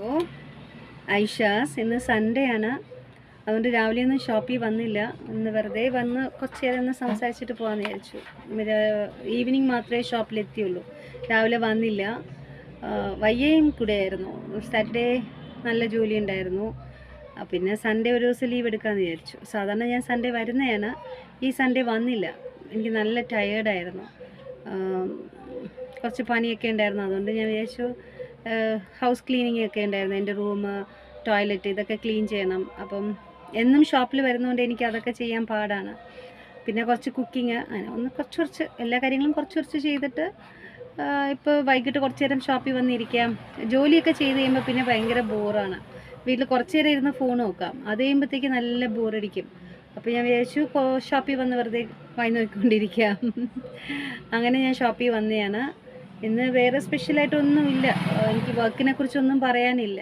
ഓ ഐഷാസ്, ഇന്ന് സൺഡേ ആണ്. അതുകൊണ്ട് രാവിലെ ഒന്നും ഷോപ്പിൽ വന്നില്ല. ഇന്ന് വെറുതെ വന്ന് കുറച്ച് നേരം ഒന്ന് സംസാരിച്ചിട്ട് പോകാമെന്ന് വിചാരിച്ചു. ഈവനിങ് മാത്രമേ ഷോപ്പിലെത്തിയുള്ളൂ. രാവിലെ വന്നില്ല. വയ്യയും കൂടെ ആയിരുന്നു. സാറ്റർഡേ നല്ല ജോലി ഉണ്ടായിരുന്നു. പിന്നെ സൺഡേ ഒരു ദിവസം ലീവ് എടുക്കാമെന്ന് വിചാരിച്ചു. സാധാരണ ഞാൻ സൺഡേ വരുന്നതാണ്. ഈ സൺഡേ വന്നില്ല. എനിക്ക് നല്ല ടയേർഡായിരുന്നു. കുറച്ച് പണിയൊക്കെ ഉണ്ടായിരുന്നു. അതുകൊണ്ട് ഞാൻ വിചാരിച്ചു ഹൗസ് ക്ലീനിങ് ഒക്കെ ഉണ്ടായിരുന്നു. എൻ്റെ റൂം, ടോയ്ലറ്റ് ഇതൊക്കെ ക്ലീൻ ചെയ്യണം. അപ്പം എന്നും ഷോപ്പിൽ വരുന്നതുകൊണ്ട് എനിക്ക് അതൊക്കെ ചെയ്യാൻ പാടാണ്. പിന്നെ കുറച്ച് കുക്കിങ്, അങ്ങനെ ഒന്ന് കുറച്ച് എല്ലാ കാര്യങ്ങളും കുറച്ച് ചെയ്തിട്ട് ഇപ്പോൾ വൈകിട്ട് കുറച്ച് നേരം ഷോപ്പിൽ വന്നിരിക്കാം. ജോലിയൊക്കെ ചെയ്ത് കഴിയുമ്പോൾ പിന്നെ ഭയങ്കര ബോറാണ്. വീട്ടിൽ കുറച്ച് നേരം ഇരുന്ന് ഫോൺ നോക്കാം. അത് കഴിയുമ്പോഴത്തേക്ക് നല്ല ബോറടിക്കും. അപ്പോൾ ഞാൻ വിചാരിച്ചു ഷോപ്പിൽ വന്ന് വെറുതെ വായി നോക്കിക്കൊണ്ടിരിക്കാം. അങ്ങനെ ഞാൻ ഷോപ്പിൽ വന്നതാണ്. ഇന്ന് വേറെ സ്പെഷ്യലായിട്ടൊന്നുമില്ല. എനിക്ക് വർക്കിനെ കുറിച്ചൊന്നും പറയാനില്ല.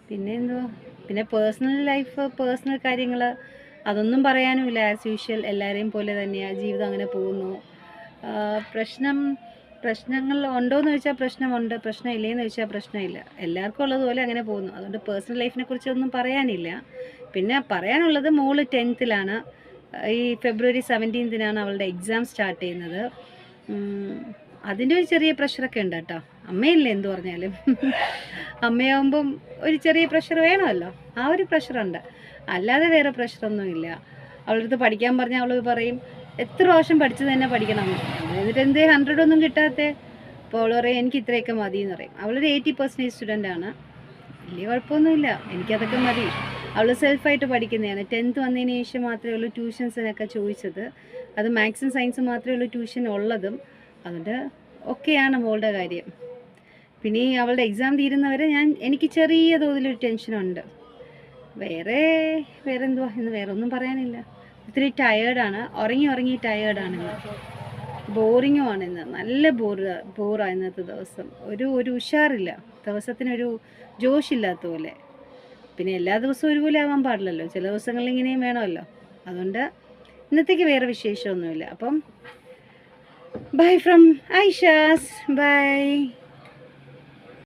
പിന്നെ എന്തുവാ, പിന്നെ പേഴ്സണൽ ലൈഫ്, പേഴ്സണൽ കാര്യങ്ങൾ അതൊന്നും പറയാനുമില്ല. ആസ് യൂഷ്വൽ എല്ലാവരെയും പോലെ തന്നെയാണ് ജീവിതം, അങ്ങനെ പോകുന്നു. പ്രശ്നങ്ങൾ ഉണ്ടോയെന്ന് ചോദിച്ചാൽ പ്രശ്നമുണ്ട്, പ്രശ്നമില്ലേന്ന് ചോദിച്ചാൽ പ്രശ്നമില്ല. എല്ലാവർക്കും ഉള്ളതുപോലെ അങ്ങനെ പോകുന്നു. അതുകൊണ്ട് പേഴ്സണൽ ലൈഫിനെ കുറിച്ചൊന്നും പറയാനില്ല. പിന്നെ പറയാനുള്ളത്, മോള് 10th ഈ ഫെബ്രുവരി 17 അവളുടെ എക്സാം സ്റ്റാർട്ട് ചെയ്യുന്നത്. അതിൻ്റെ ഒരു ചെറിയ പ്രഷറൊക്കെ ഉണ്ട് കേട്ടോ. അമ്മയില്ലേ എന്തു പറഞ്ഞാലും. അമ്മയാകുമ്പം ഒരു ചെറിയ പ്രഷർ വേണമല്ലോ. ആ ഒരു പ്രഷറുണ്ട്, അല്ലാതെ വേറെ പ്രഷറൊന്നുമില്ല. അവളുടെ അടുത്ത് പഠിക്കാൻ പറഞ്ഞാൽ അവൾ പറയും എത്ര പ്രാവശ്യം പഠിച്ചത് തന്നെ പഠിക്കണം, എന്നിട്ട് എന്തേ 100 ഒന്നും കിട്ടാത്തേ. അപ്പോൾ അവൾ പറയും എനിക്ക് ഇത്രയൊക്കെ മതി എന്ന് പറയും. അവളൊരു 80% സ്റ്റുഡൻ്റാണ്. വലിയ കുഴപ്പമൊന്നുമില്ല, എനിക്കതൊക്കെ മതി. അവൾ സെൽഫായിട്ട് പഠിക്കുന്നതാണ്. 10th വന്നതിന് ശേഷം മാത്രമേ ഉള്ളൂ ട്യൂഷൻസിനൊക്കെ ചോദിച്ചത്. അത് മാത്സും സയൻസും മാത്രമേ ഉള്ളൂ ട്യൂഷൻ ഉള്ളതും. അതുകൊണ്ട് ഒക്കെയാണ് മോളുടെ കാര്യം. പിന്നെ അവളുടെ എക്സാം തീരുന്നവരെ എനിക്ക് ചെറിയ തോതിലൊരു ടെൻഷനുണ്ട്. വേറെ എന്തുവാ, ഇന്ന് വേറെ ഒന്നും പറയാനില്ല. ഇത്തിരി ടയേർഡാണ്, ഉറങ്ങി ടയേർഡാണ്. ബോറിങ്ങുമാണ് ഇന്ന്, നല്ല ബോറാണ് ഇന്നത്തെ ദിവസം. ഒരു ഉഷാറില്ല, ദിവസത്തിനൊരു ജോഷില്ലാത്ത പോലെ. പിന്നെ എല്ലാ ദിവസവും ഒരുപോലെ ആവാൻ പാടില്ലല്ലോ, ചില ദിവസങ്ങളിൽ ഇങ്ങനെയും വേണമല്ലോ. അതുകൊണ്ട് ഇന്നത്തേക്ക് വേറെ വിശേഷമൊന്നുമില്ല. അപ്പം ബൈ ഫ്രം ഐഷാസ്, ബൈ.